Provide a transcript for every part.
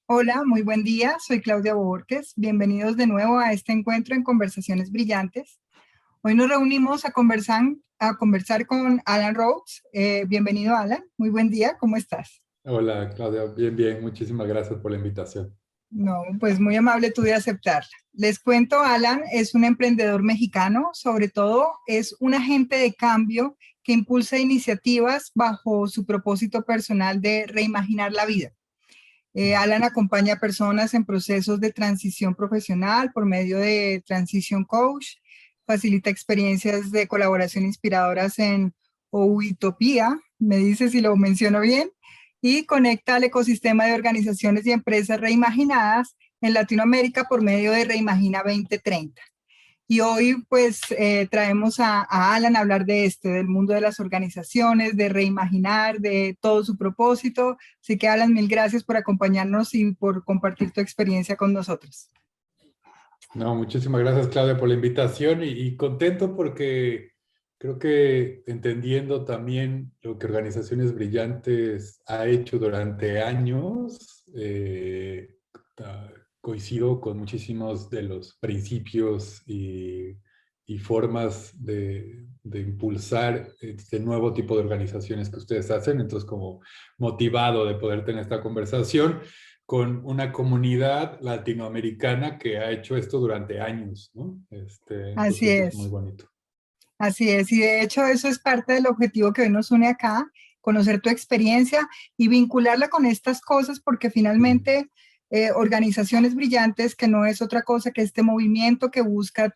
Hola, muy buen día. Soy Claudia Borges. Bienvenidos de nuevo a este encuentro en Conversaciones Brillantes. Hoy nos reunimos a conversar con Alan Rhodes. Bienvenido, Alan. Muy buen día. ¿Cómo estás? Hola, Claudia. Bien, bien. Muchísimas gracias por la invitación. No, pues muy amable tú de aceptarla. Les cuento, Alan es un emprendedor mexicano, sobre todo es un agente de cambio que impulsa iniciativas bajo su propósito personal de reimaginar la vida. Alan acompaña a personas en procesos de transición profesional por medio de Transition Coach, facilita experiencias de colaboración inspiradoras en Outopia, me dice si lo menciono bien, y conecta al ecosistema de organizaciones y empresas reimaginadas en Latinoamérica por medio de Reimagina 2030. Y hoy pues traemos a Alan a hablar de esto, del mundo de las organizaciones, de reimaginar, de todo su propósito. Así que Alan, mil gracias por acompañarnos y por compartir tu experiencia con nosotros. No, muchísimas gracias, Claudia, por la invitación y contento porque creo que entendiendo también lo que Organizaciones Brillantes ha hecho durante años, coincido con muchísimos de los principios y formas de impulsar este nuevo tipo de organizaciones que ustedes hacen. Entonces, como motivado de poder tener esta conversación con una comunidad latinoamericana que ha hecho esto durante años, ¿no? Así Entonces es muy es, bonito. así es. Y de hecho eso es parte del objetivo que hoy nos une acá, conocer tu experiencia y vincularla con estas cosas porque Mm. finalmente organizaciones brillantes, que no es otra cosa que este movimiento que busca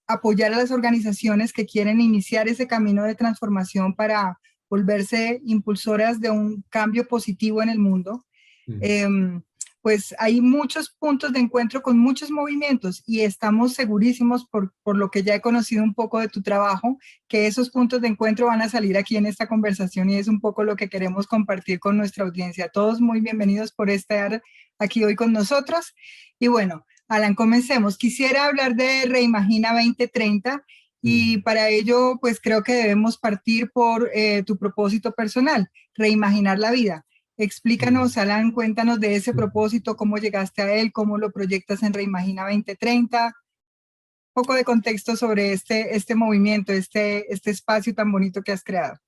apoyar a las organizaciones que quieren iniciar ese camino de transformación para volverse impulsoras de un cambio positivo en el mundo. Mm. eh, pues hay muchos puntos de encuentro con muchos movimientos y estamos segurísimos por lo que ya he conocido un poco de tu trabajo, que esos puntos de encuentro van a salir aquí en esta conversación y es un poco lo que queremos compartir con nuestra audiencia. Todos muy bienvenidos por estar aquí hoy con nosotros. Y bueno, Alan, comencemos. Quisiera hablar de Reimagina 2030 y Mm. para ello, pues creo que debemos partir por tu propósito personal, reimaginar la vida. Mm. Explícanos, Alan, cuéntanos de ese Mm. propósito, cómo llegaste a él, cómo lo proyectas en Reimagina 2030, un poco de contexto sobre este movimiento, este espacio tan bonito que has creado.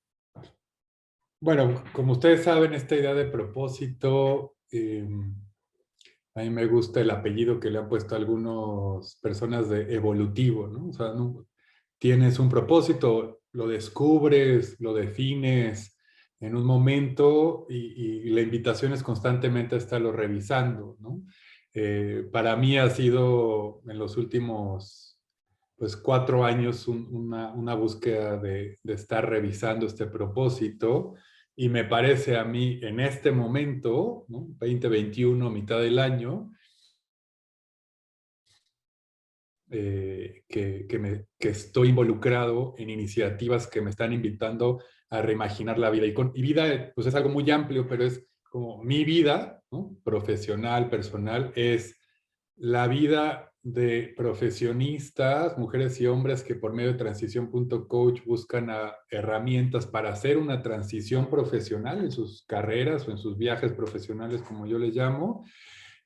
Bueno, como ustedes saben, esta idea de propósito, a mí me gusta el apellido que le han puesto algunas personas de evolutivo, ¿no? O sea, tienes un propósito, lo descubres, lo defines en un momento y la invitación es constantemente a estarlo revisando, ¿no? Para mí ha sido en los últimos pues 4 años una búsqueda de estar revisando este propósito y me parece a mí en este momento, ¿no? 2021, mitad del año, que estoy involucrado en iniciativas que me están invitando a reimaginar la vida. Y vida, pues es algo muy amplio, pero es como mi vida, ¿no? Profesional, personal, es la vida de profesionistas, mujeres y hombres que por medio de transición.coach buscan herramientas para hacer una transición profesional en sus carreras o en sus viajes profesionales, como yo les llamo,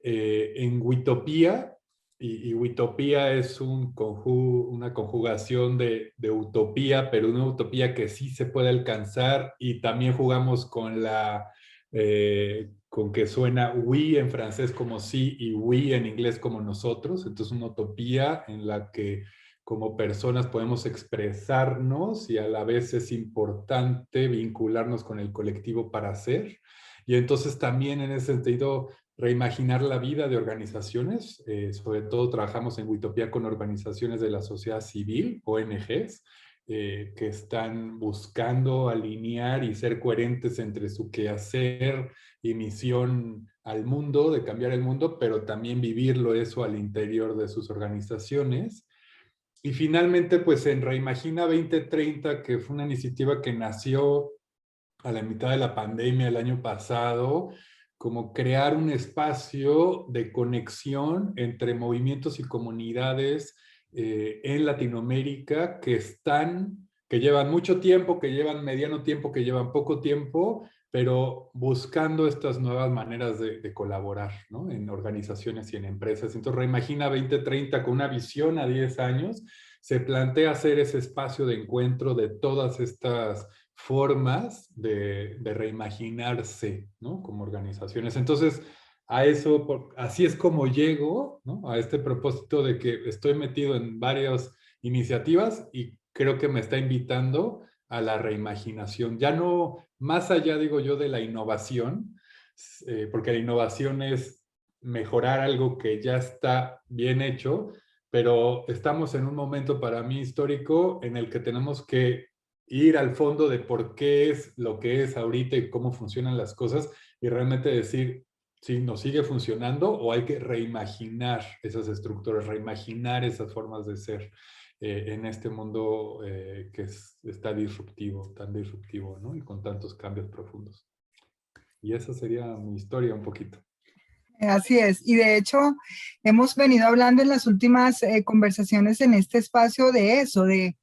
en Witopía, y utopía es una conjugación de utopía, pero una utopía que sí se puede alcanzar y también jugamos con que suena we en francés como sí y we en inglés como nosotros. Entonces una utopía en la que como personas podemos expresarnos y a la vez es importante vincularnos con el colectivo para hacer. Y entonces también en ese sentido reimaginar la vida de organizaciones. Sobre todo trabajamos en Witopía con organizaciones de la sociedad civil, ONGs, que están buscando alinear y ser coherentes entre su quehacer y misión al mundo, de cambiar el mundo, pero también vivirlo eso al interior de sus organizaciones. Y finalmente, pues en Reimagina 2030, que fue una iniciativa que nació a la mitad de la pandemia el año pasado, como crear un espacio de conexión entre movimientos y comunidades en Latinoamérica que están que llevan mucho tiempo, que llevan mediano tiempo, que llevan poco tiempo, pero buscando estas nuevas maneras de colaborar, ¿no? En organizaciones y en empresas. Entonces, Reimagina 2030 con una visión a 10 años, se plantea hacer ese espacio de encuentro de todas estas formas de reimaginarse, ¿no? Como organizaciones. Entonces, a eso, así es como llego, ¿no? A este propósito de que estoy metido en varias iniciativas y creo que me está invitando a la reimaginación. Ya no, más allá, digo yo, de la innovación, porque la innovación es mejorar algo que ya está bien hecho, pero estamos en un momento para mí histórico en el que tenemos que ir al fondo de por qué es lo que es ahorita y cómo funcionan las cosas y realmente decir si nos sigue funcionando o hay que reimaginar esas estructuras, reimaginar esas formas de ser en este mundo que está disruptivo, tan disruptivo, ¿no? Y con tantos cambios profundos. Y esa sería mi historia un poquito. Así es, y de hecho hemos venido hablando en las últimas conversaciones en este espacio de eso, de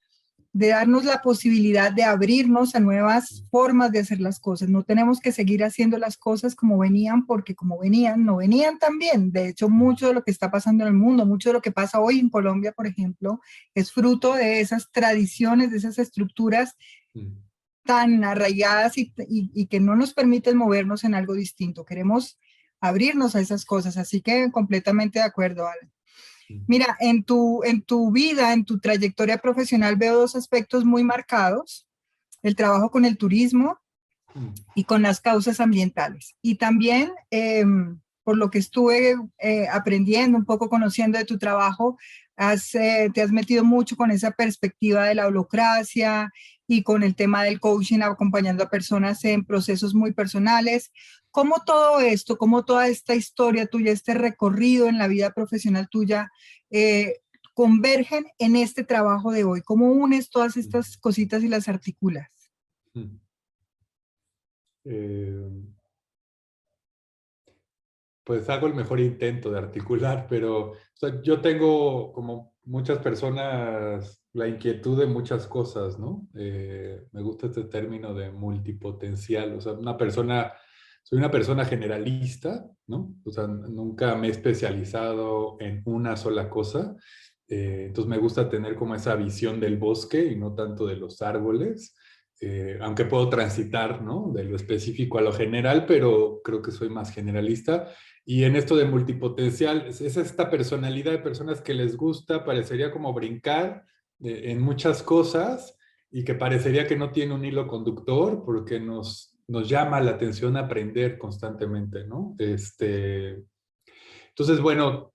darnos la posibilidad de abrirnos a nuevas formas de hacer las cosas. No tenemos que seguir haciendo las cosas como venían, porque como venían, no venían tan bien. De hecho, mucho de lo que está pasando en el mundo, mucho de lo que pasa hoy en Colombia, por ejemplo, es fruto de esas tradiciones, de esas estructuras tan arraigadas y que no nos permiten movernos en algo distinto. Queremos abrirnos a esas cosas, así que completamente de acuerdo, Alan. Mira, en tu vida, en tu trayectoria profesional veo dos aspectos muy marcados, el trabajo con el turismo y con las causas ambientales. Y también, por lo que estuve aprendiendo, un poco conociendo de tu trabajo, te has metido mucho con esa perspectiva de la holacracia y con el tema del coaching, acompañando a personas en procesos muy personales. ¿Cómo todo esto, cómo toda esta historia tuya, este recorrido en la vida profesional tuya, convergen en este trabajo de hoy? ¿Cómo unes todas estas cositas y las articulas? Pues hago el mejor intento de articular, pero o sea, yo tengo, como muchas personas, la inquietud de muchas cosas, ¿no? Me gusta este término de multipotencial, o sea, soy una persona generalista, ¿no? O sea, nunca me he especializado en una sola cosa, entonces me gusta tener como esa visión del bosque y no tanto de los árboles. Aunque puedo transitar, ¿no? De lo específico a lo general, pero creo que soy más generalista. Y en esto de multipotencial, es esta personalidad de personas que les gusta, parecería como brincar en muchas cosas y que parecería que no tiene un hilo conductor porque nos llama la atención aprender constantemente, ¿no? Entonces, bueno,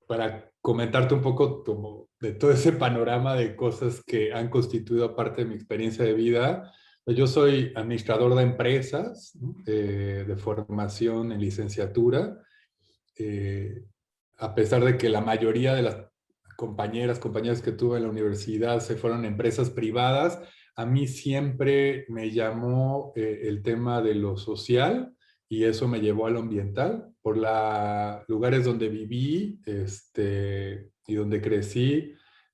para comentarte un poco como de todo ese panorama de cosas que han constituido parte de mi experiencia de vida, pues yo soy administrador de empresas, ¿no? De formación en licenciatura. Eh, a pesar de que la mayoría de las compañeras que tuve en la universidad se fueron a empresas privadas, a mí siempre me llamó el tema de lo social y eso me llevó a lo ambiental. Por los lugares donde viví y donde crecí,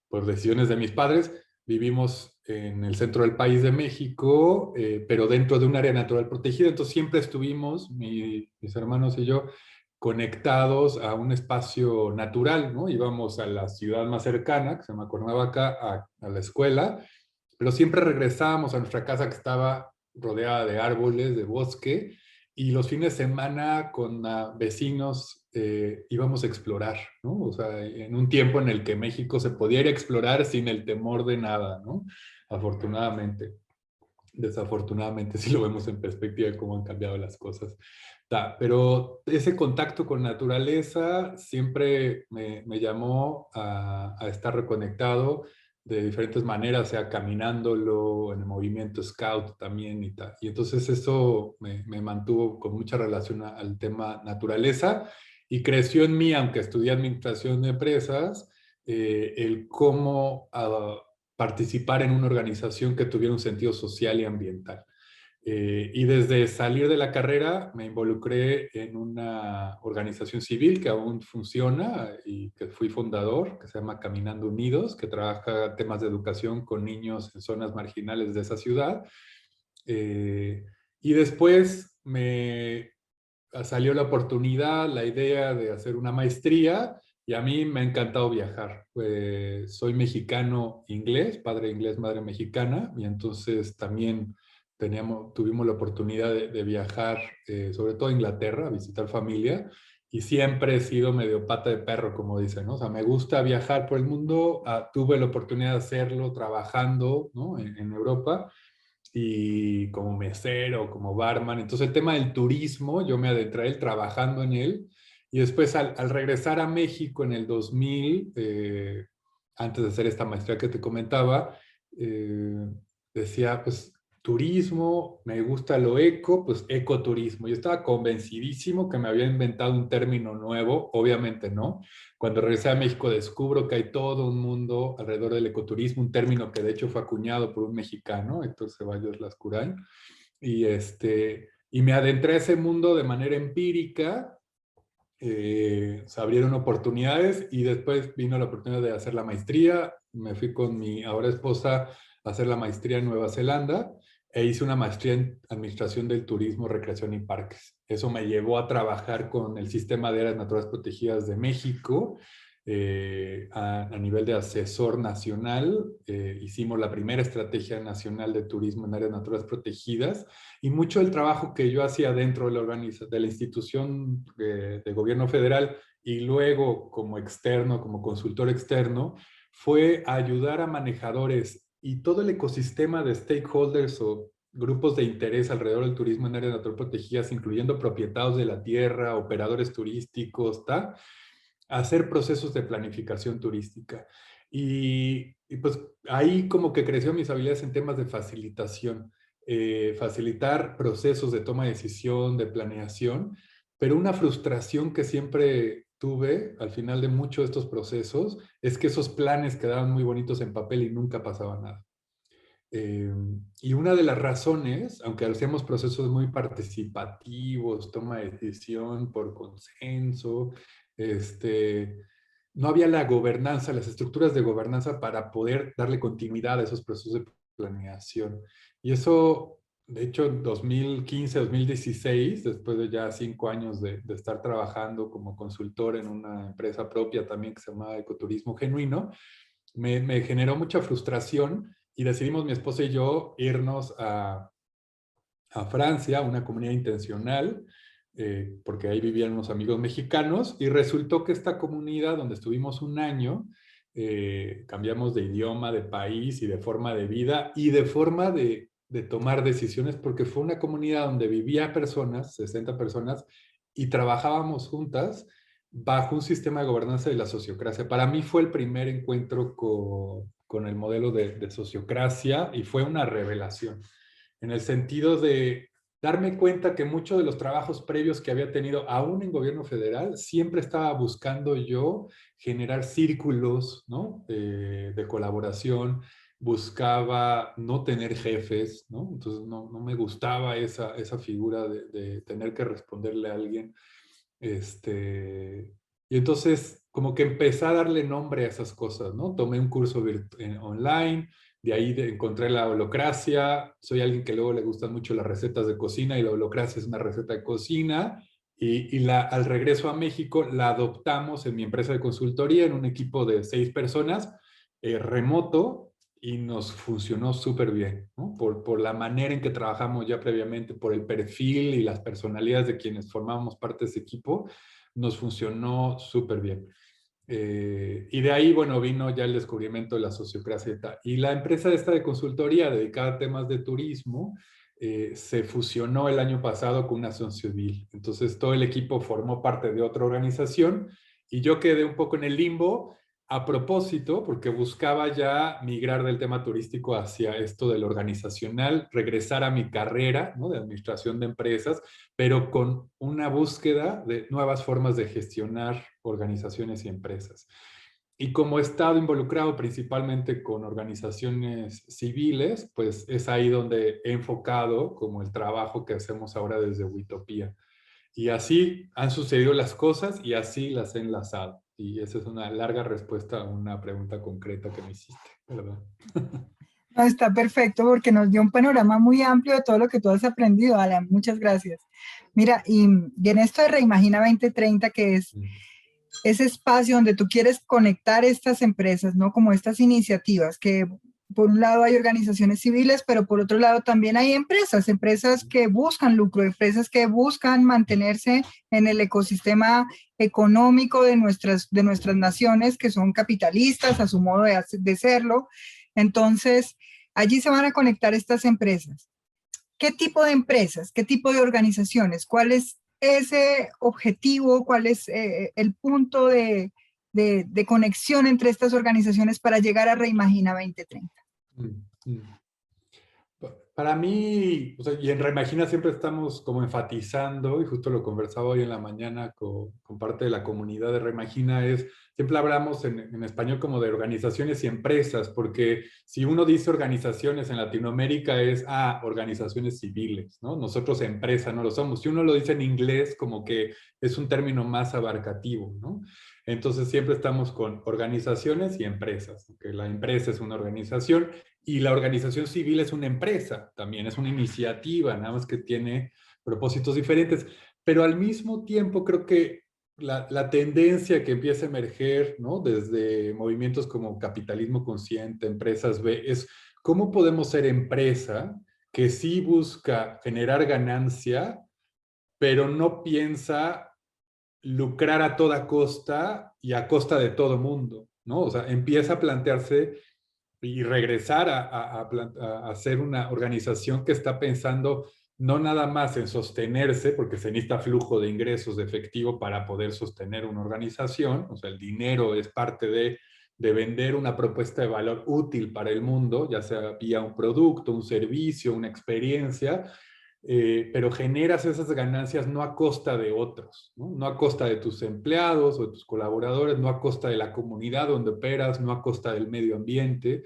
por decisiones de mis padres, vivimos en el centro del país de México, pero dentro de un área natural protegida. Entonces siempre estuvimos, mis hermanos y yo, conectados a un espacio natural, ¿no? Íbamos a la ciudad más cercana, que se llama Cuernavaca, a la escuela, pero siempre regresábamos a nuestra casa que estaba rodeada de árboles, de bosque, y los fines de semana con vecinos íbamos a explorar, ¿no? O sea, en un tiempo en el que México se podía ir a explorar sin el temor de nada, ¿no? Afortunadamente. Desafortunadamente, si lo vemos en perspectiva de cómo han cambiado las cosas. Pero ese contacto con naturaleza siempre me llamó a estar reconectado de diferentes maneras, sea caminándolo, en el movimiento scout también y tal. Y entonces eso me mantuvo con mucha relación al tema naturaleza y creció en mí, aunque estudié administración de empresas, el cómo participar en una organización que tuviera un sentido social y ambiental. Y desde salir de la carrera me involucré en una organización civil que aún funciona y que fui fundador, que se llama Caminando Unidos, que trabaja temas de educación con niños en zonas marginales de esa ciudad. Eh, y después me salió la oportunidad, la idea de hacer una maestría y a mí me ha encantado viajar. Soy mexicano inglés, padre inglés, madre mexicana, y entonces también tuvimos la oportunidad de viajar, sobre todo a Inglaterra, a visitar familia, y siempre he sido medio pata de perro, como dicen, ¿no? O sea, me gusta viajar por el mundo, tuve la oportunidad de hacerlo trabajando, ¿no? En Europa, y como mesero, como barman. Entonces el tema del turismo, yo me adentré a él trabajando en él y después al regresar a México en el 2000, antes de hacer esta maestría que te comentaba, eh, decía, pues turismo, me gusta lo eco, pues ecoturismo. Yo estaba convencidísimo que me había inventado un término nuevo, obviamente no. Cuando regresé a México descubro que hay todo un mundo alrededor del ecoturismo, un término que de hecho fue acuñado por un mexicano, Héctor Ceballos Lascurain, y me adentré a ese mundo de manera empírica, se abrieron oportunidades y después vino la oportunidad de hacer la maestría, me fui con mi ahora esposa a hacer la maestría en Nueva Zelanda e hice una maestría en Administración del Turismo, Recreación y Parques. Eso me llevó a trabajar con el Sistema de Áreas Naturales Protegidas de México, a nivel de asesor nacional. Hicimos la primera estrategia nacional de turismo en áreas naturales protegidas y mucho del trabajo que yo hacía dentro de de la institución de gobierno federal y luego como externo, como consultor externo, fue ayudar a manejadores y todo el ecosistema de stakeholders o grupos de interés alrededor del turismo en áreas naturales protegidas, incluyendo propietarios de la tierra, operadores turísticos, ¿tá? Hacer procesos de planificación turística. Y pues ahí como que creció mis habilidades en temas de facilitación, facilitar procesos de toma de decisión, de planeación, pero una frustración que siempre tuve al final de muchos de estos procesos es que esos planes quedaban muy bonitos en papel y nunca pasaba nada. Eh, y una de las razones, aunque hacíamos procesos muy participativos, toma de decisión por consenso, este, no había la gobernanza, las estructuras de gobernanza para poder darle continuidad a esos procesos de planeación. Y eso, de hecho, en 2015, 2016, después de ya 5 años de estar trabajando como consultor en una empresa propia también que se llama Ecoturismo Genuino, me generó mucha frustración y decidimos mi esposa y yo irnos a Francia, una comunidad intencional, porque ahí vivían unos amigos mexicanos, y resultó que esta comunidad donde estuvimos un año, cambiamos de idioma, de país y de forma de vida y de forma de tomar decisiones, porque fue una comunidad donde vivía personas, 60 personas, y trabajábamos juntas bajo un sistema de gobernanza de la sociocracia. Para mí fue el primer encuentro con el modelo de sociocracia y fue una revelación en el sentido de darme cuenta que muchos de los trabajos previos que había tenido, aún en gobierno federal, siempre estaba buscando yo generar círculos, ¿no? De colaboración, buscaba no tener jefes, ¿no? Entonces no me gustaba esa figura de tener que responderle a alguien. Y entonces como que empecé a darle nombre a esas cosas, ¿no? Tomé un curso online, de ahí encontré la holocracia. Soy alguien que luego le gustan mucho las recetas de cocina y la holocracia es una receta de cocina. Al regreso a México la adoptamos en mi empresa de consultoría en un equipo de 6 personas, remoto, y nos funcionó súper bien, ¿no? Por la manera en que trabajamos ya previamente, por el perfil y las personalidades de quienes formábamos parte de ese equipo, nos funcionó súper bien. Y de ahí, bueno, vino ya el descubrimiento de la sociocracia y tal. Y la empresa esta de consultoría dedicada a temas de turismo se fusionó el año pasado con una asociación civil. Entonces todo el equipo formó parte de otra organización y yo quedé un poco en el limbo a propósito porque buscaba ya migrar del tema turístico hacia esto del organizacional, regresar a mi carrera, ¿no? De administración de empresas, pero con una búsqueda de nuevas formas de gestionar organizaciones y empresas. Y como he estado involucrado principalmente con organizaciones civiles, pues es ahí donde he enfocado como el trabajo que hacemos ahora desde Witopía. Y así han sucedido las cosas y así las he enlazado. Y esa es una larga respuesta a una pregunta concreta que me hiciste, ¿verdad? No, está perfecto porque nos dio un panorama muy amplio de todo lo que tú has aprendido, Alan. Muchas gracias. Mira, y en esto de Reimagina 2030, que es Mm, ese espacio donde tú quieres conectar estas empresas, ¿no? Como estas iniciativas, que por un lado hay organizaciones civiles, pero por otro lado también hay empresas, empresas que buscan lucro, empresas que buscan mantenerse en el ecosistema económico de nuestras naciones, que son capitalistas a su modo de serlo. Entonces, allí se van a conectar estas empresas. ¿Qué tipo de empresas? ¿Qué tipo de organizaciones? ¿Cuál es ese objetivo? ¿Cuál es el punto de conexión entre estas organizaciones para llegar a Reimagina 2030? mm, mm. Para mí, o sea, y en Reimagina siempre estamos como enfatizando, y justo lo conversaba hoy en la mañana con parte de la comunidad de Reimagina, siempre hablamos en español como de organizaciones y empresas, porque si uno dice organizaciones en Latinoamérica es, organizaciones civiles, ¿no? Nosotros empresa no lo somos. Si uno lo dice en inglés, como que es un término más abarcativo, ¿no? Entonces siempre estamos con organizaciones y empresas, que la empresa es una organización y la organización civil es una empresa, también es una iniciativa, nada más que tiene propósitos diferentes. Pero al mismo tiempo creo que la tendencia que empieza a emerger, ¿no? Desde movimientos como capitalismo consciente, empresas B, es cómo podemos ser empresa que sí busca generar ganancia, pero no piensa lucrar a toda costa y a costa de todo mundo, ¿no? O sea, empieza a plantearse y regresar a ser una organización que está pensando no nada más en sostenerse, porque se necesita flujo de ingresos de efectivo para poder sostener una organización, o sea, el dinero es parte de vender una propuesta de valor útil para el mundo, ya sea vía un producto, un servicio, una experiencia, pero generas esas ganancias no a costa de otros, ¿no? No a costa de tus empleados o de tus colaboradores, no a costa de la comunidad donde operas, no a costa del medio ambiente.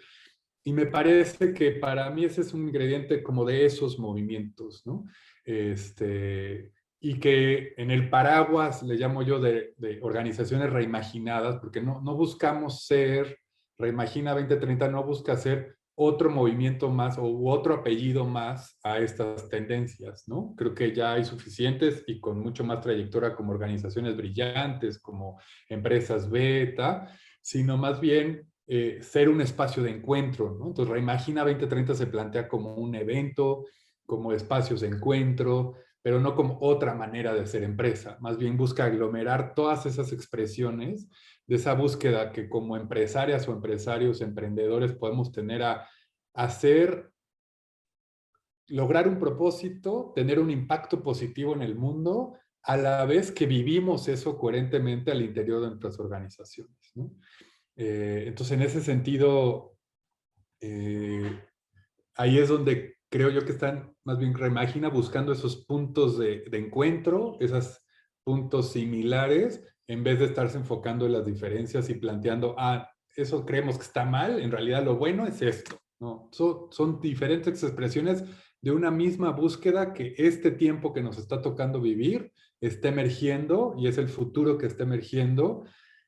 Y me parece que para mí ese es un ingrediente como de esos movimientos, ¿no? Y que en el paraguas, le llamo yo, de organizaciones reimaginadas, porque no buscamos ser, Reimagina 2030 no busca ser otro movimiento más o otro apellido más a estas tendencias, ¿no? Creo que ya hay suficientes y con mucho más trayectoria como organizaciones brillantes, como empresas beta, sino más bien ser un espacio de encuentro, ¿no? Entonces, Reimagina 2030 se plantea como un evento, como espacios de encuentro, pero no como otra manera de ser empresa. Más bien busca aglomerar todas esas expresiones de esa búsqueda que como empresarias o empresarios, emprendedores podemos tener a hacer, lograr un propósito, tener un impacto positivo en el mundo, a la vez que vivimos eso coherentemente al interior de nuestras organizaciones, ¿no? Entonces, en ese sentido, eh, ahí es donde creo yo que están, más bien Reimagina, buscando esos puntos de encuentro, esos puntos similares, en vez de estarse enfocando en las diferencias y planteando, eso creemos que está mal, en realidad lo bueno es esto, ¿no? Son diferentes expresiones de una misma búsqueda que este tiempo que nos está tocando vivir está emergiendo y es el futuro que está emergiendo.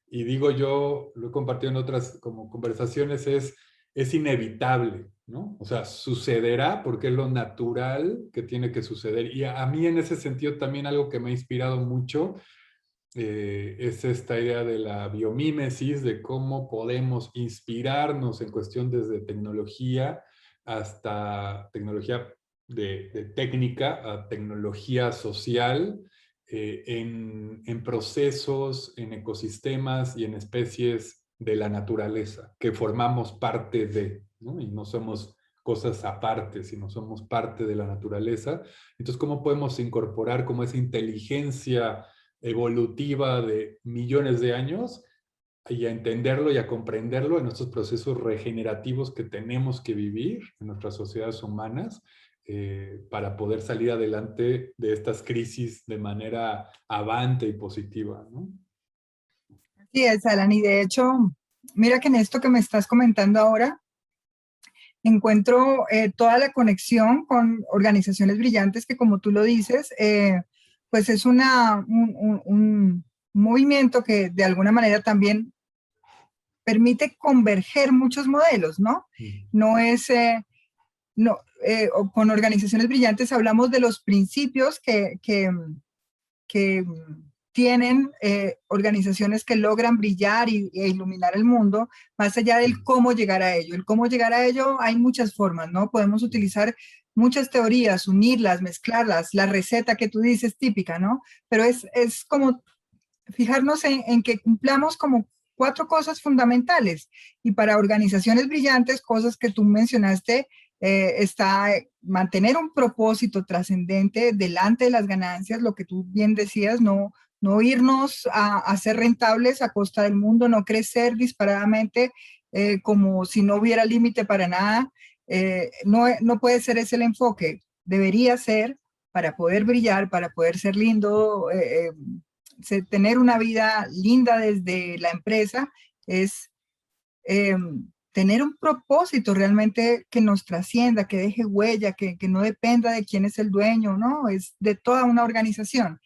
Y digo yo, lo he compartido en otras como conversaciones, es inevitable, ¿no? O sea, sucederá porque es lo natural que tiene que suceder. Y a mí en ese sentido también algo que me ha inspirado mucho es esta idea de la biomímesis, de cómo podemos inspirarnos en cuestión desde tecnología hasta tecnología de técnica a tecnología social, en procesos, en ecosistemas y en especies de la naturaleza, que formamos parte de, ¿no? Y no somos cosas aparte, sino somos parte de la naturaleza. Entonces, ¿cómo podemos incorporar como esa inteligencia evolutiva de millones de años y a entenderlo y a comprenderlo en estos procesos regenerativos que tenemos que vivir en nuestras sociedades humanas para poder salir adelante de estas crisis de manera avante y positiva, ¿no? Sí, es, Alan, y de hecho, Mira que en esto que me estás comentando ahora, encuentro toda la conexión con organizaciones brillantes que, como tú lo dices, pues es un movimiento que de alguna manera también permite converger muchos modelos, ¿no? Mm. No es, no, con organizaciones brillantes hablamos de los principios que tienen organizaciones que logran brillar e iluminar el mundo, más allá del Mm. cómo llegar a ello. El cómo llegar a ello hay muchas formas, ¿no? Podemos Mm. utilizar muchas teorías, unirlas, mezclarlas, la receta que tú dices típica, ¿no? Pero es como fijarnos en que cumplamos como cuatro cosas fundamentales. Y para organizaciones brillantes, cosas que tú mencionaste, está mantener un propósito trascendente delante de las ganancias, lo que tú bien decías, no irnos a ser rentables a costa del mundo, no crecer disparadamente como si no hubiera límite para nada. No puede ser ese el enfoque. Debería ser para poder brillar, para poder ser lindo, tener una vida linda desde la empresa, es eh, tener un propósito realmente que nos trascienda, que deje huella, que no dependa de quién es el dueño, ¿no? Es de toda una organización.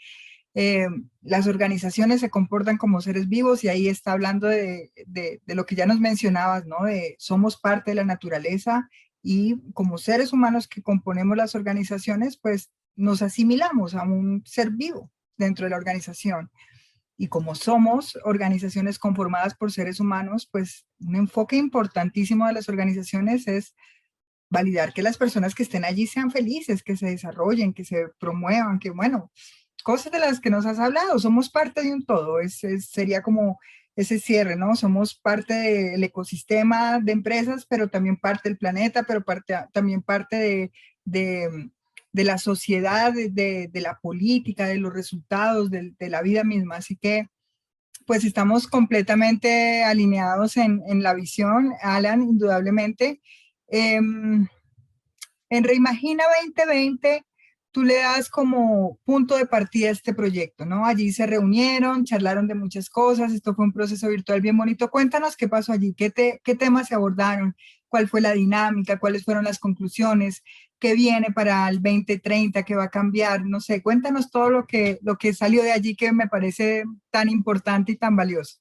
Eh, las organizaciones se comportan como seres vivos y ahí está hablando de lo que ya nos mencionabas, ¿no? De somos parte de la naturaleza y como seres humanos que componemos las organizaciones, pues nos asimilamos a un ser vivo dentro de la organización. Y como somos organizaciones conformadas por seres humanos, pues un enfoque importantísimo de las organizaciones es validar que las personas que estén allí sean felices, que se desarrollen, que se promuevan, que bueno, cosas de las que nos has hablado, somos parte de un todo, sería como ese cierre, ¿no? Somos parte del ecosistema de empresas, pero también parte del planeta, pero también parte de, de la sociedad, de la política, de los resultados, de la vida misma. Así que, pues estamos completamente alineados en la visión, Alan, indudablemente. Em, en Reimagina 2020, tú le das como punto de partida a este proyecto, ¿no? Allí se reunieron, charlaron de muchas cosas, esto fue un proceso virtual bien bonito. Cuéntanos qué pasó allí, qué temas se abordaron, cuál fue la dinámica, cuáles fueron las conclusiones, qué viene para el 2030, qué va a cambiar, no sé, cuéntanos todo lo que salió de allí que me parece tan importante y tan valioso.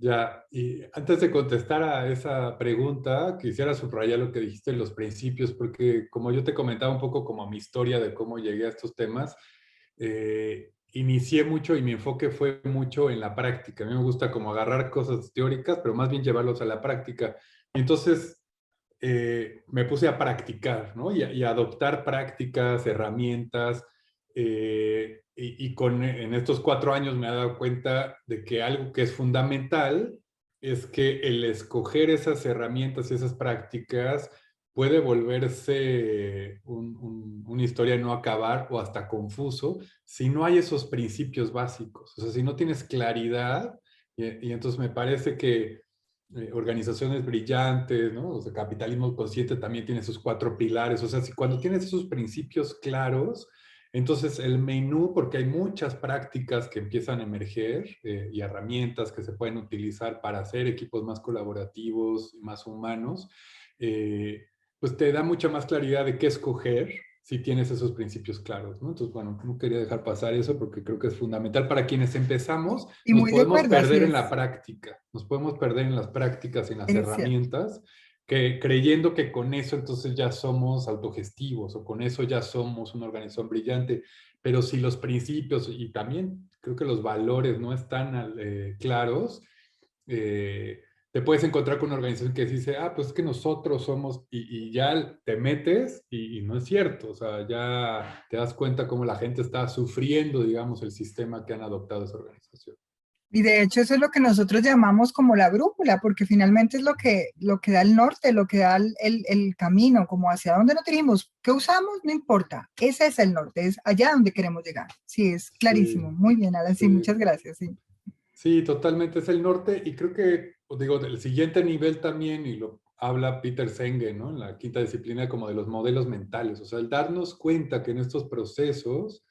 Ya, y antes de contestar a esa pregunta, quisiera subrayar lo que dijiste en los principios, porque como yo te comentaba un poco como mi historia de cómo llegué a estos temas, inicié mucho y mi enfoque fue mucho en la práctica. A mí me gusta como agarrar cosas teóricas, pero más bien llevarlos a la práctica. Y entonces me puse a practicar, ¿no? Y a adoptar prácticas, herramientas, en estos 4 años me he dado cuenta de que algo que es fundamental es que el escoger esas herramientas y esas prácticas puede volverse una historia de no acabar o hasta confuso si no hay esos principios básicos. O sea, si no tienes claridad, y entonces me parece que organizaciones brillantes, ¿no? O sea, capitalismo consciente también tiene sus 4 pilares. O sea, si cuando tienes esos principios claros, entonces el menú, porque hay muchas prácticas que empiezan a emerger y herramientas que se pueden utilizar para hacer equipos más colaborativos, más humanos, pues te da mucha más claridad de qué escoger si tienes esos principios claros, ¿no? Entonces, bueno, no quería dejar pasar eso porque creo que es fundamental para quienes empezamos. Y Nos muy de podemos acuerdo, así perder en la es, práctica, nos podemos perder en las prácticas y en las es cierto. herramientas, que creyendo que con eso entonces ya somos autogestivos o con eso ya somos una organización brillante, pero si los principios y también creo que los valores no están claros, eh, te puedes encontrar con una organización que dice, ah, pues es que nosotros somos, y ya te metes y no es cierto, o sea, ya te das cuenta cómo la gente está sufriendo, digamos, el sistema que han adoptado esa organización. Y de hecho eso es lo que nosotros llamamos como la brújula, porque finalmente es lo que da el norte, lo que da el camino, como hacia dónde nos dirigimos. ¿Qué usamos? No importa. Ese es el norte, es allá donde queremos llegar. Sí, es clarísimo. Sí, Muy bien, Alan. Sí, sí, muchas gracias. Sí. sí, totalmente es el norte y creo que, os digo, el siguiente nivel también, y lo habla Peter Senge, ¿no? En la quinta disciplina, como de los modelos mentales, o sea, el darnos cuenta que en estos procesos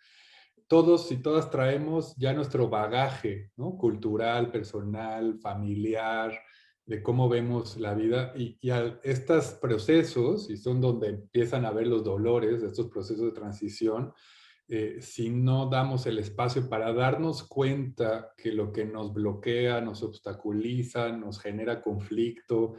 todos y todas traemos ya nuestro bagaje, ¿no? Cultural, personal, familiar, de cómo vemos la vida y a estos procesos, y son donde empiezan a ver los dolores de estos procesos de transición, si no damos el espacio para darnos cuenta que lo que nos bloquea, nos obstaculiza, nos genera conflicto,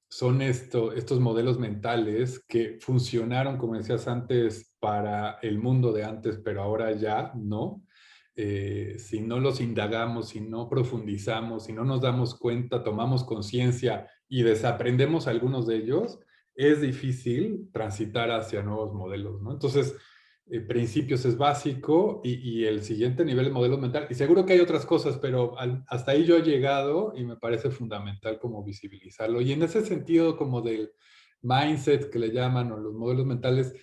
son estos modelos mentales que funcionaron, como decías antes, para el mundo de antes, pero ahora ya no. Si no los indagamos, si no profundizamos, si no nos damos cuenta, tomamos conciencia y desaprendemos algunos de ellos, es difícil transitar hacia nuevos modelos, ¿no? Entonces, principios es básico y el siguiente nivel es modelo mental. Y seguro que hay otras cosas, pero hasta ahí yo he llegado y me parece fundamental como visibilizarlo. Y en ese sentido como del mindset que le llaman o los modelos mentales,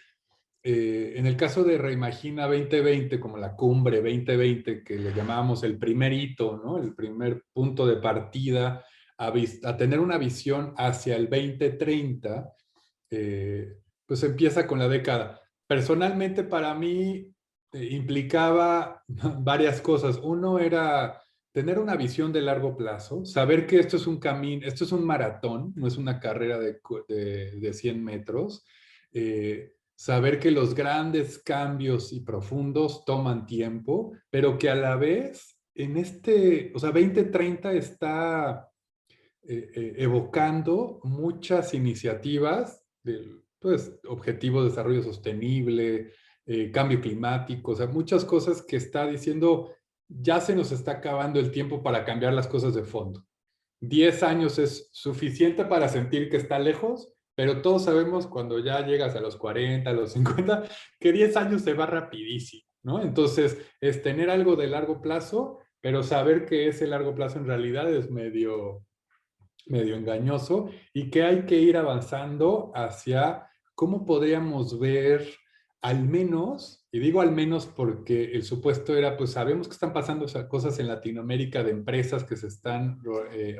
en el caso de Reimagina 2020, como la cumbre 2020, que le llamábamos el primer hito, ¿no? El primer punto de partida a tener una visión hacia el 2030, pues empieza con la década. Personalmente para mí implicaba varias cosas. Uno era tener una visión de largo plazo, saber que esto es un camino, esto es un maratón, no es una carrera de 100 metros. Saber que los grandes cambios y profundos toman tiempo, pero que a la vez en o sea, 2030 está evocando muchas iniciativas del pues, Objetivo de Desarrollo Sostenible, cambio climático, o sea, muchas cosas que está diciendo, ya se nos está acabando el tiempo para cambiar las cosas de fondo. 10 años es suficiente para sentir que está lejos, pero todos sabemos cuando ya llegas a los 40, a los 50, que 10 años se va rapidísimo, ¿no? Entonces, es tener algo de largo plazo, pero saber que ese largo plazo en realidad es medio engañoso y que hay que ir avanzando hacia cómo podríamos ver al menos, y digo al menos porque el supuesto era, pues sabemos que están pasando cosas en Latinoamérica de empresas que se están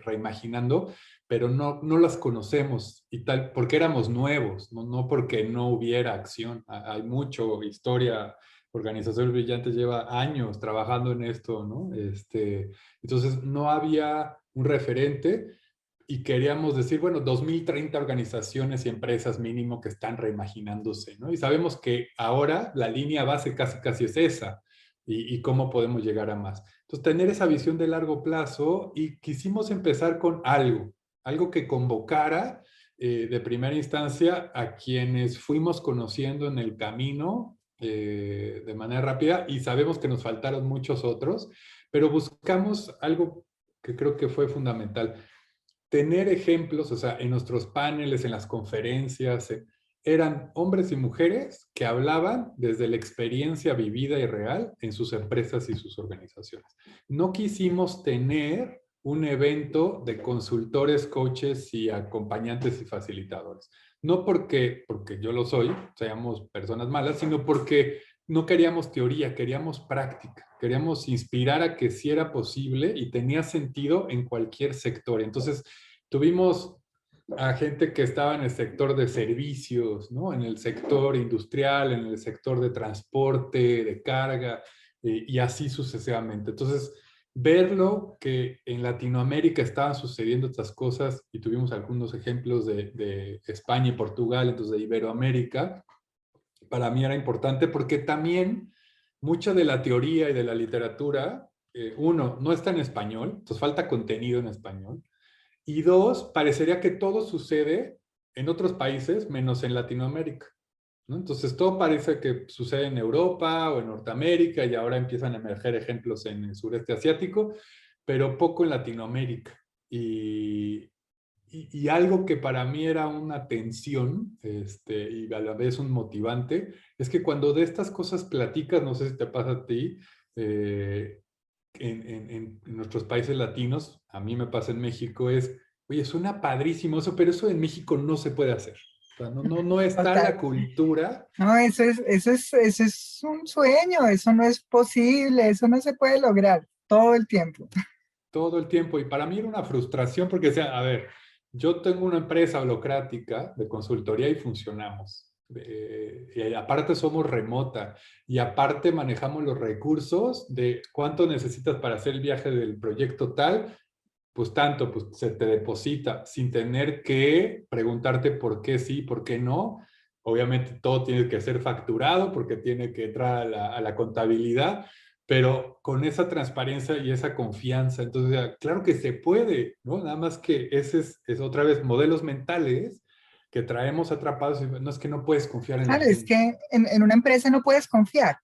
reimaginando, pero no las conocemos y tal, porque éramos nuevos, no porque no hubiera acción. Hay mucho historia, Organizaciones Brillantes lleva años trabajando en esto, ¿no? Entonces no había un referente y queríamos decir, bueno, 2030 organizaciones y empresas mínimo que están reimaginándose, ¿no? Y sabemos que ahora la línea base casi es esa y cómo podemos llegar a más. Entonces, tener esa visión de largo plazo y quisimos empezar con algo que convocara de primera instancia a quienes fuimos conociendo en el camino de manera rápida y sabemos que nos faltaron muchos otros, pero buscamos algo que creo que fue fundamental tener ejemplos, o sea, en nuestros paneles, en las conferencias, eran hombres y mujeres que hablaban desde la experiencia vivida y real en sus empresas y sus organizaciones. No quisimos tener un evento de consultores, coaches y acompañantes y facilitadores. No porque yo lo soy, seamos personas malas, sino porque no queríamos teoría, queríamos práctica, queríamos inspirar a que sí era posible y tenía sentido en cualquier sector. Entonces, tuvimos a gente que estaba en el sector de servicios, ¿no? En el sector industrial, en el sector de transporte, de carga, y así sucesivamente. Entonces, verlo que en Latinoamérica estaban sucediendo estas cosas, y tuvimos algunos ejemplos de España y Portugal, entonces de Iberoamérica, para mí era importante porque también mucha de la teoría y de la literatura, uno, no está en español, entonces falta contenido en español, y dos, parecería que todo sucede en otros países menos en Latinoamérica, ¿no? Entonces todo parece que sucede en Europa o en Norteamérica y ahora empiezan a emerger ejemplos en el sureste asiático, pero poco en Latinoamérica. Y algo que para mí era una tensión y a la vez un motivante, es que cuando de estas cosas platicas, no sé si te pasa a ti, eh, en nuestros países latinos, a mí me pasa en México, oye, suena padrísimo eso, pero eso en México no se puede hacer. O sea, no está Total. la cultura No, eso es un sueño, eso no es posible, eso no se puede lograr todo el tiempo. todo el tiempo. Y para mí era una frustración porque decía, a ver, yo tengo una empresa holocrática de consultoría y funcionamos. Y aparte somos remota y aparte manejamos los recursos de cuánto necesitas para hacer el viaje del proyecto tal, pues tanto, pues se te deposita sin tener que preguntarte por qué sí, por qué no. Obviamente todo tiene que ser facturado porque tiene que entrar a la contabilidad, pero con esa transparencia y esa confianza, entonces, claro que se puede, ¿no? Nada más que ese es otra vez modelos mentales que traemos atrapados y no es que no puedes confiar en la Claro, es gente. que en una empresa no puedes confiar,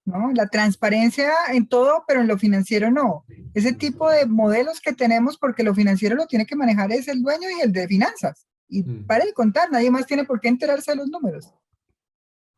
¿no? La transparencia en todo, pero en lo financiero no. Ese tipo de modelos que tenemos, porque lo financiero lo tiene que manejar es el dueño y el de finanzas. Y Mm. para de contar, nadie más tiene por qué enterarse de los números.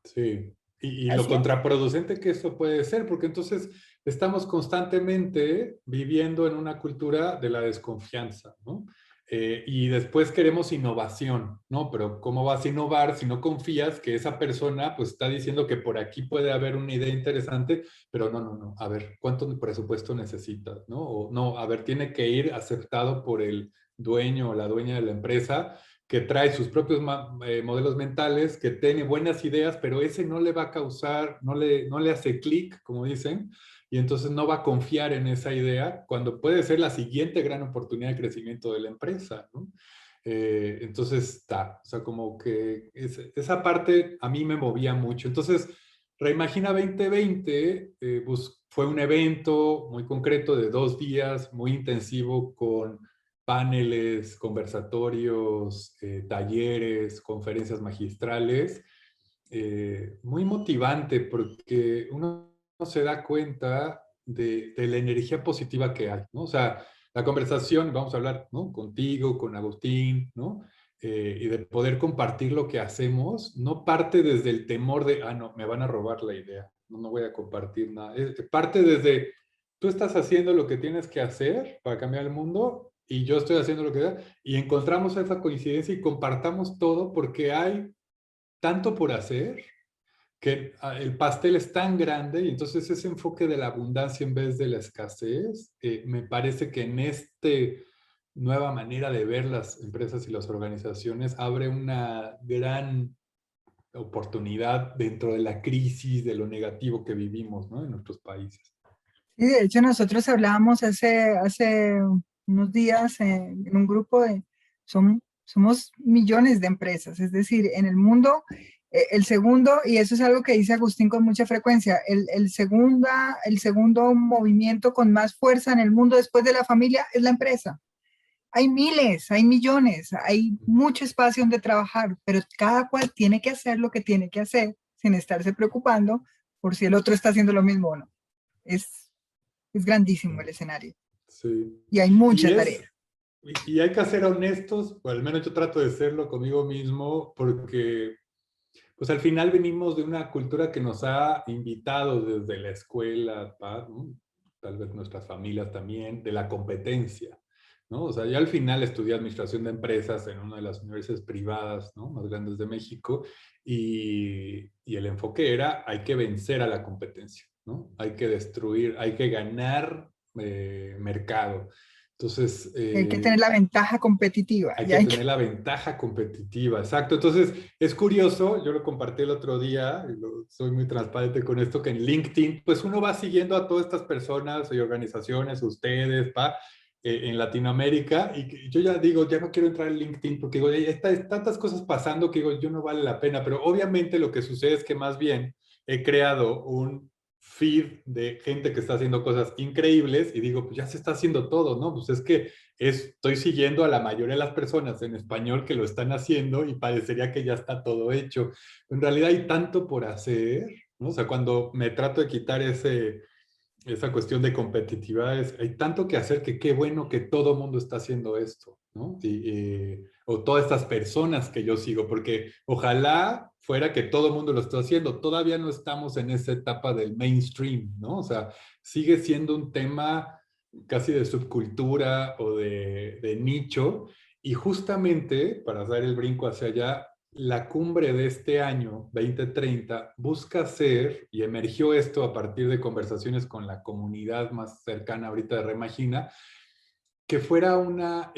Sí, y lo Así es. contraproducente que eso puede ser, porque entonces estamos constantemente viviendo en una cultura de la desconfianza, ¿no? Y después queremos innovación, ¿no? Pero ¿cómo vas a innovar si no confías que esa persona pues está diciendo que por aquí puede haber una idea interesante, pero no, no, no, a ver, ¿cuánto presupuesto necesitas, ¿no? O no, a ver, tiene que ir aceptado por el dueño o la dueña de la empresa que trae sus propios modelos mentales, que tiene buenas ideas, pero ese no le va a causar, no le hace clic, como dicen, y entonces no va a confiar en esa idea cuando puede ser la siguiente gran oportunidad de crecimiento de la empresa, ¿no? Entonces está, o sea, como que esa parte a mí me movía mucho. Entonces, Reimagina 2020 pues, fue un evento muy concreto de 2 días, muy intensivo con paneles, conversatorios, talleres, conferencias magistrales, muy motivante porque uno se da cuenta de la energía positiva que hay, ¿no? O sea, la conversación, vamos a hablar, ¿no? Contigo, con Agustín, ¿no? Y de poder compartir lo que hacemos, no parte desde el temor de, ah, no, me van a robar la idea, no, no voy a compartir nada. Parte desde, tú estás haciendo lo que tienes que hacer para cambiar el mundo y yo estoy haciendo lo que da, y encontramos esa coincidencia y compartamos todo porque hay tanto por hacer que el pastel es tan grande y entonces ese enfoque de la abundancia en vez de la escasez, me parece que en este nueva manera de ver las empresas y las organizaciones abre una gran oportunidad dentro de la crisis, de lo negativo que vivimos, ¿no? En nuestros países. Y de hecho, nosotros hablábamos hace unos días en un grupo somos millones de empresas, es decir, en el mundo, el segundo, y eso es algo que dice Agustín con mucha frecuencia, el segundo movimiento con más fuerza en el mundo después de la familia es la empresa. Hay miles, hay millones, hay mucho espacio donde trabajar, pero cada cual tiene que hacer lo que tiene que hacer sin estarse preocupando por si el otro está haciendo lo mismo o no. Es, es grandísimo el escenario Sí. y hay Y mucha tarea. es, y hay que ser honestos, o al menos yo trato de serlo conmigo mismo, porque pues al final venimos de una cultura que nos ha invitado desde la escuela, ¿no? Tal vez nuestras familias también, de la competencia, ¿no? O sea, yo al final estudié administración de empresas en una de las universidades privadas, ¿no? Más grandes de México, y el enfoque era, hay que vencer a la competencia, ¿no? Hay que destruir, hay que ganar mercado. Entonces, Hay que tener la ventaja competitiva hay y que hay que, tener la ventaja competitiva, exacto. Entonces, es curioso, yo lo compartí el otro día, soy muy transparente con esto, que en LinkedIn, pues uno va siguiendo a todas estas personas y organizaciones, ustedes, en Latinoamérica, y yo ya digo, ya no quiero entrar en LinkedIn porque digo, hay tantas cosas pasando que digo, yo no vale la pena, pero obviamente lo que sucede es que más bien he creado un feed de gente que está haciendo cosas increíbles y digo, pues ya se está haciendo todo, ¿no? Pues es que estoy siguiendo a la mayoría de las personas en español que lo están haciendo y parecería que ya está todo hecho. En realidad hay tanto por hacer, ¿no? O sea, cuando me trato de quitar esa cuestión de competitividad, hay tanto que hacer que qué bueno que todo el mundo está haciendo esto, ¿no? O todas estas personas que yo sigo, porque ojalá fuera que todo el mundo lo esté haciendo. Todavía no estamos en esa etapa del mainstream, ¿no? O sea, sigue siendo un tema casi de subcultura o de nicho, y justamente para dar el brinco hacia allá, la cumbre de este año, 2030, busca ser, y emergió esto a partir de conversaciones con la comunidad más cercana ahorita de Reimagina, que fuera una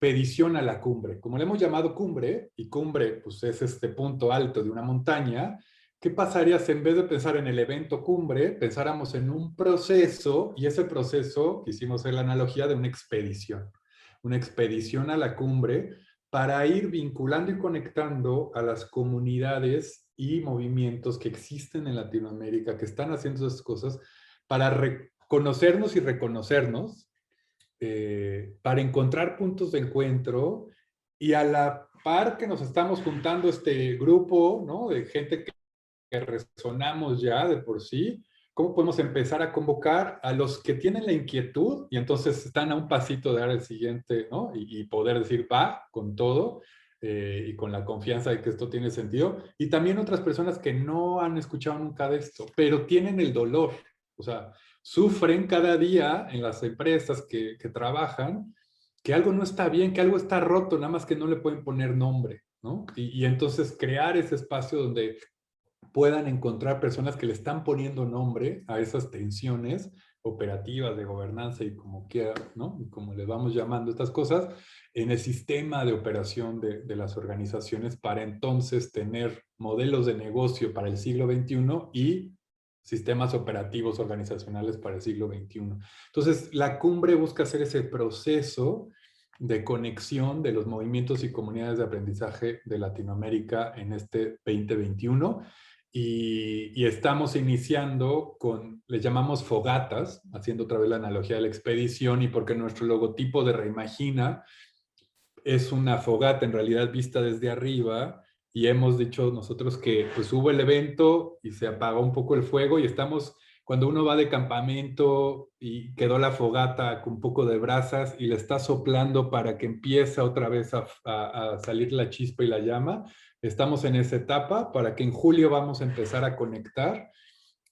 expedición a la cumbre. Como le hemos llamado cumbre, y cumbre pues es este punto alto de una montaña, ¿qué pasaría si en vez de pensar en el evento cumbre, pensáramos en un proceso, y ese proceso, quisimos hacer la analogía de una expedición a la cumbre para ir vinculando y conectando a las comunidades y movimientos que existen en Latinoamérica, que están haciendo esas cosas, para reconocernos y reconocernos, para encontrar puntos de encuentro y a la par que nos estamos juntando este grupo, ¿no? De gente que resonamos ya de por sí, ¿cómo podemos empezar a convocar a los que tienen la inquietud y entonces están a un pasito de dar el siguiente, ¿no? Y poder decir, va, con todo, y con la confianza de que esto tiene sentido. Y también otras personas que no han escuchado nunca de esto, pero tienen el dolor, o sea, sufren cada día en las empresas que trabajan, que algo no está bien, que algo está roto, nada más que no le pueden poner nombre, ¿no? Y entonces crear ese espacio donde puedan encontrar personas que le están poniendo nombre a esas tensiones operativas de gobernanza y como quiera, ¿no? Y como les vamos llamando estas cosas, en el sistema de operación de las organizaciones para entonces tener modelos de negocio para el siglo XXI y sistemas operativos organizacionales para el siglo XXI. Entonces, la cumbre busca hacer ese proceso de conexión de los movimientos y comunidades de aprendizaje de Latinoamérica en este 2021 y estamos iniciando con, les llamamos fogatas, haciendo otra vez la analogía de la expedición y porque nuestro logotipo de Reimagina es una fogata en realidad vista desde arriba y hemos dicho nosotros que pues hubo el evento y se apagó un poco el fuego y estamos, cuando uno va de campamento y quedó la fogata con un poco de brasas y le está soplando para que empiece otra vez a salir la chispa y la llama, estamos en esa etapa para que en julio vamos a empezar a conectar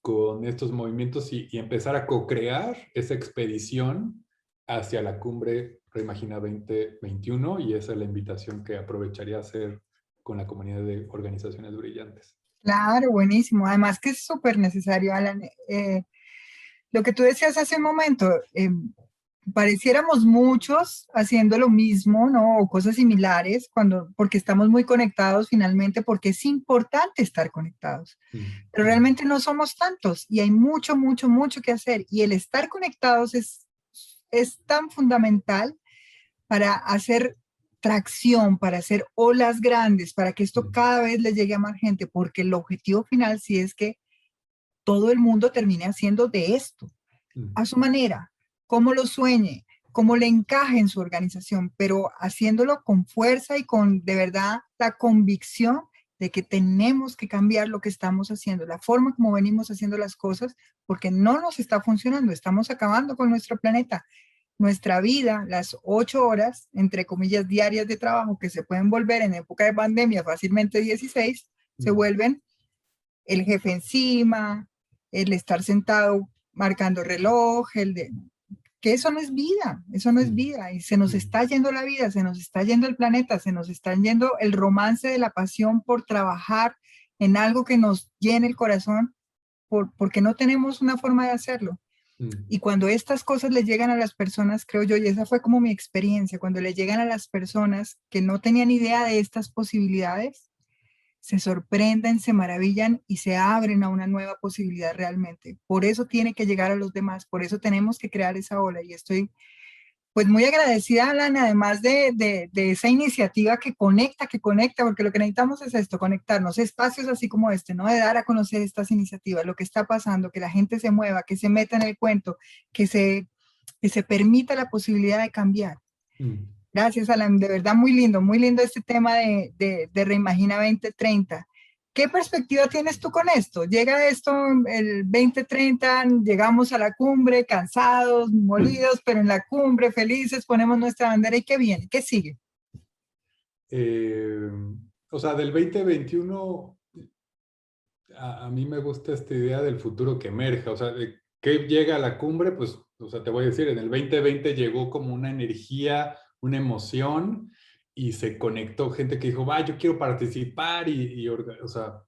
con estos movimientos y empezar a co-crear esa expedición hacia la cumbre Reimagina 2021 y esa es la invitación que aprovecharía a hacer con la comunidad de organizaciones brillantes. Claro, buenísimo. Además que es súper necesario, Alan. Lo que tú decías hace un momento, pareciéramos muchos haciendo lo mismo, ¿no? O cosas similares, porque estamos muy conectados finalmente, porque es importante estar conectados. Pero realmente no somos tantos y hay mucho, mucho, mucho que hacer. Y el estar conectados es tan fundamental para hacer tracción, para hacer olas grandes, para que esto cada vez le llegue a más gente, porque el objetivo final sí es que todo el mundo termine haciendo de esto, a su manera, como lo sueñe, como le encaje en su organización, pero haciéndolo con fuerza y con de verdad la convicción de que tenemos que cambiar lo que estamos haciendo, la forma como venimos haciendo las cosas, porque no nos está funcionando, estamos acabando con nuestro planeta. Nuestra vida, las 8 horas, entre comillas, diarias de trabajo que se pueden volver en época de pandemia fácilmente 16, se vuelven el jefe encima, el estar sentado marcando reloj, que eso no es vida, eso no es vida. Y se nos está yendo la vida, se nos está yendo el planeta, se nos está yendo el romance de la pasión por trabajar en algo que nos llene el corazón, porque no tenemos una forma de hacerlo. Y cuando estas cosas le llegan a las personas, creo yo, y esa fue como mi experiencia, cuando le llegan a las personas que no tenían idea de estas posibilidades, se sorprenden, se maravillan y se abren a una nueva posibilidad realmente. Por eso tiene que llegar a los demás, por eso tenemos que crear esa ola. Y estoy pues muy agradecida, Alan, además de esa iniciativa que conecta, porque lo que necesitamos es esto, conectarnos, espacios así como este, ¿no? De dar a conocer estas iniciativas, lo que está pasando, que la gente se mueva, que se meta en el cuento, que se permita la posibilidad de cambiar. Gracias, Alan, de verdad muy lindo este tema de Reimagina 2030. ¿Qué perspectiva tienes tú con esto? Llega esto el 2030, llegamos a la cumbre, cansados, molidos, pero en la cumbre, felices, ponemos nuestra bandera y ¿qué viene? ¿Qué sigue? O sea, del 2021, a mí me gusta esta idea del futuro que emerja. O sea, de qué llega a la cumbre, pues, o sea, te voy a decir, en el 2020 llegó como una energía, una emoción, y se conectó gente que dijo, va, yo quiero participar, o sea,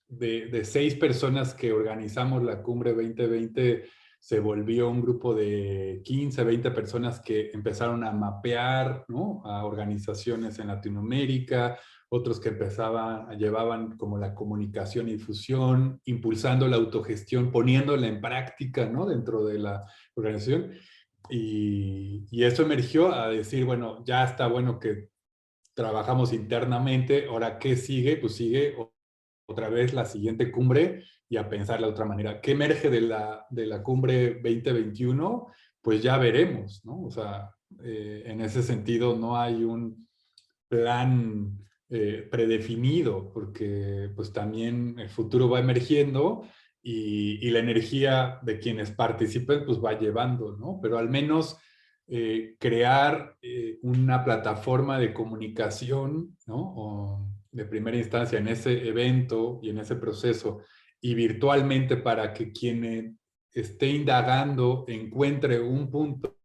de 6 personas que organizamos la cumbre 2020, se volvió un grupo de 15, 20 personas que empezaron a mapear, ¿no?, a organizaciones en Latinoamérica, otros que llevaban como la comunicación y difusión, impulsando la autogestión, poniéndola en práctica, ¿no?, dentro de la organización. Y eso emergió a decir, bueno, ya está bueno que trabajamos internamente, ahora ¿qué sigue? Pues sigue otra vez la siguiente cumbre y a pensar de otra manera. ¿Qué emerge de la cumbre 2021? Pues ya veremos, ¿no? O sea, en ese sentido no hay un plan predefinido, porque pues también el futuro va emergiendo y la energía de quienes participen pues va llevando, ¿no? Pero al menos crear una plataforma de comunicación, ¿no?, o de primera instancia en ese evento y en ese proceso, y virtualmente para que quien esté indagando encuentre un punto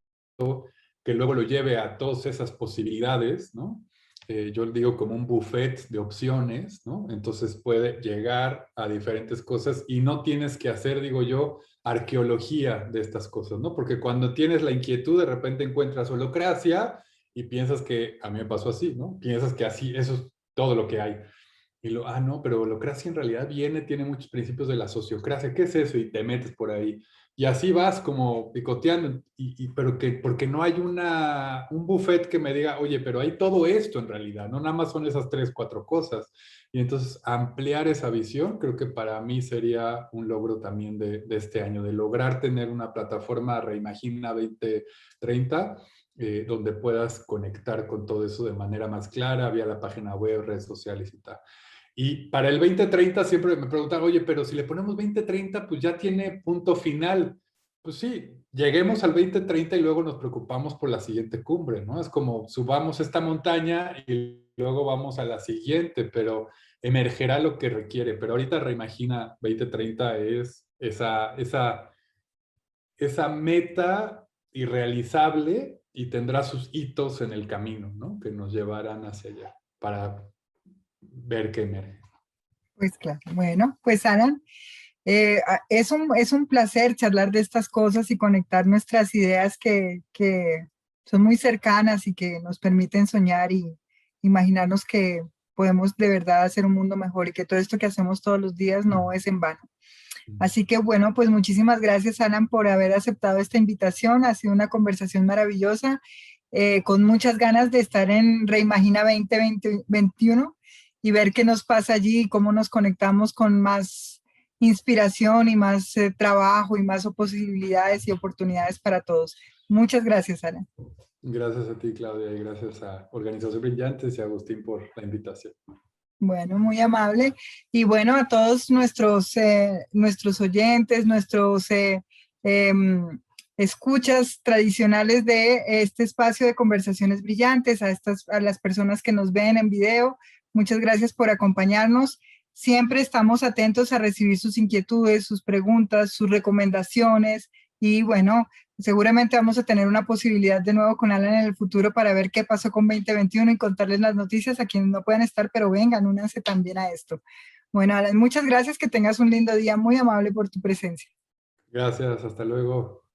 que luego lo lleve a todas esas posibilidades, ¿no? Yo digo como un buffet de opciones, ¿no? Entonces puede llegar a diferentes cosas y no tienes que hacer, digo yo, arqueología de estas cosas, ¿no? Porque cuando tienes la inquietud, de repente encuentras holocracia y piensas que, a mí me pasó así, ¿no? Piensas que así, eso es todo lo que hay. Y no, pero holocracia en realidad tiene muchos principios de la sociocracia. ¿Qué es eso? Y te metes por ahí. Y así vas como picoteando, pero porque no hay un buffet que me diga, oye, pero hay todo esto en realidad, no nada más son esas 3, 4 cosas. Y entonces ampliar esa visión creo que para mí sería un logro también de este año, de lograr tener una plataforma Reimagina 2030, donde puedas conectar con todo eso de manera más clara, vía la página web, redes sociales y tal. Y para el 2030 siempre me preguntan, oye, pero si le ponemos 2030, pues ya tiene punto final. Pues sí, lleguemos al 2030 y luego nos preocupamos por la siguiente cumbre, ¿no? Es como subamos esta montaña y luego vamos a la siguiente, pero emergerá lo que requiere. Pero ahorita Reimagina 2030 es esa meta irrealizable y tendrá sus hitos en el camino, ¿no?, que nos llevarán hacia allá para ver qué emerge. Pues claro. Bueno, pues Alan, es un placer charlar de estas cosas y conectar nuestras ideas que son muy cercanas y que nos permiten soñar y imaginarnos que podemos de verdad hacer un mundo mejor y que todo esto que hacemos todos los días no es en vano. Así que bueno, pues muchísimas gracias, Alan, por haber aceptado esta invitación. Ha sido una conversación maravillosa, con muchas ganas de estar en Reimagina 2021 y ver qué nos pasa allí y cómo nos conectamos con más inspiración y más trabajo y más posibilidades y oportunidades para todos. Muchas gracias, Alan. Gracias a ti, Claudia, y gracias a Organización Brillantes y a Agustín por la invitación. Bueno, muy amable. Y bueno, a todos nuestros oyentes, nuestros escuchas tradicionales de este espacio de conversaciones brillantes, a las personas que nos ven en video, muchas gracias por acompañarnos. Siempre estamos atentos a recibir sus inquietudes, sus preguntas, sus recomendaciones y bueno, seguramente vamos a tener una posibilidad de nuevo con Alan en el futuro para ver qué pasó con 2021 y contarles las noticias a quienes no puedan estar, pero vengan, únanse también a esto. Bueno, Alan, muchas gracias, que tengas un lindo día, muy amable por tu presencia. Gracias, hasta luego.